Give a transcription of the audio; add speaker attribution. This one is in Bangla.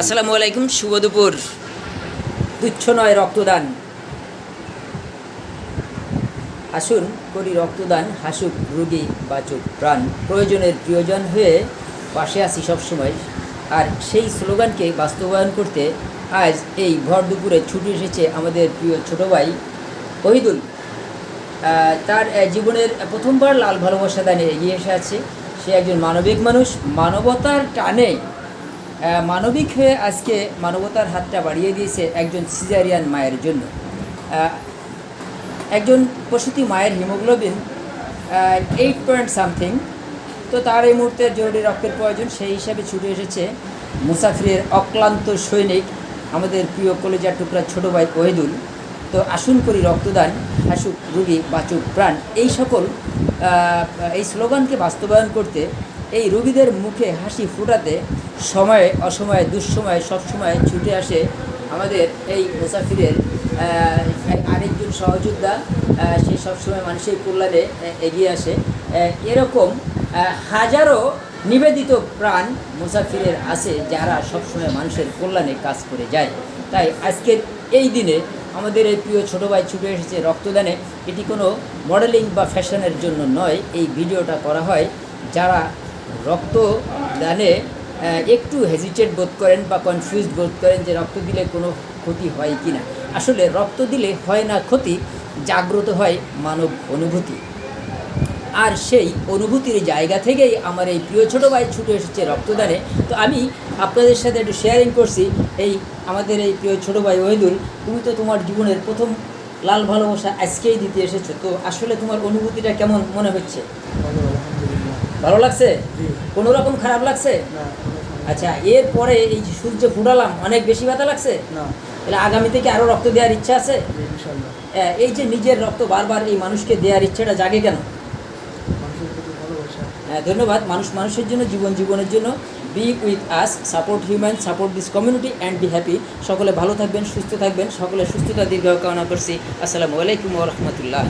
Speaker 1: আসসালামু আলাইকুম, শুভ দুপুর। তুচ্ছ নয় রক্তদান, আসুন করি রক্তদান, হাসুক রোগী বাঁচুক প্রাণ, প্রয়োজনের প্রিয়জন হয়ে পাশে আছি সবসময়। আর সেই স্লোগানকে বাস্তবায়ন করতে আজ এই ভর দুপুরে ছুটে এসেছে আমাদের প্রিয় ছোটো ভাই ওহিদুল। তার জীবনের প্রথমবার লাল ভালোবাসা দানে এগিয়ে এসে আছে। সে একজন মানবিক মানুষ, মানবতার টানে মানবিক হয়ে আজকে মানবতার হাতটা বাড়িয়ে দিয়েছে একজন সিজারিয়ান মায়ের জন্য। একজন প্রসূতি মায়ের হিমোগ্লোবিন 8 পয়েন্ট সামথিং। তো তার এই মুহূর্তে জরুরি রক্তের প্রয়োজন, সেই হিসাবে ছুটে এসেছে মুসাফিরের অক্লান্ত সৈনিক আমাদের প্রিয় কলেজার টুকরা ছোটো ভাই ওহিদুল। তো আসুন করি রক্তদান, হাসুক রোগী বাঁচুক প্রাণ, এই সকল এই স্লোগানকে বাস্তবায়ন করতে, এই রোগীদের মুখে হাসি ফোটাতে সময়ে অসময়ে দুঃসময়ে সবসময় ছুটে আসে আমাদের এই মুসাফিরের আরেকজন সহযোদ্ধা। সে সবসময় মানুষের কল্যাণে এগিয়ে আসে। এরকম হাজারো নিবেদিত প্রাণ মুসাফিরের আছে যারা সবসময় মানুষের কল্যাণে কাজ করে যায়। তাই আজকের এই দিনে আমাদের এই প্রিয় ছোটো ভাই ছুটে এসেছে রক্তদানে। এটি কোনো মডেলিং বা ফ্যাশনের জন্য নয়, এই ভিডিওটা করা হয় যারা রক্তদানে একটু হেজিটেট বোধ করেন বা কনফিউজড বোধ করেন যে রক্ত দিলে কোনো ক্ষতি হয় কি না। আসলে রক্ত দিলে হয় না ক্ষতি, জাগ্রত হয় মানব অনুভূতি। আর সেই অনুভূতির জায়গা থেকেই আমার এই প্রিয় ছোটো ভাই ছুটে এসেছে রক্তদানে। তো আমি আপনাদের সাথে একটু শেয়ারিং করছি এই আমাদের এই প্রিয় ছোটো ভাই ওহিদুল, তুমি তো তোমার জীবনের প্রথম লাল ভালোবাসা আজকেই দিতে এসেছো, তো আসলে তোমার অনুভূতিটা কেমন মনে হচ্ছে? ভালো লাগছে? কোনো রকম খারাপ লাগছে না? আচ্ছা, এরপরে এই যে সূর্য ফুটালাম, অনেক বেশি ব্যথা লাগছে না? তাহলে আগামী থেকে আরও রক্ত দেওয়ার ইচ্ছা আছে? এই যে নিজের রক্ত বারবার এই মানুষকে দেওয়ার ইচ্ছাটা জাগে কেন? ধন্যবাদ। মানুষের জন্য, জীবনের জন্য। B with us, support human, support this community and be happy. সকলে ভালো থাকবেন, সুস্থ থাকবেন, সকলে সুস্থতা দীর্ঘ কামনা করছি। আসসালামু আলাইকুম ওয়া রাহমাতুল্লাহ।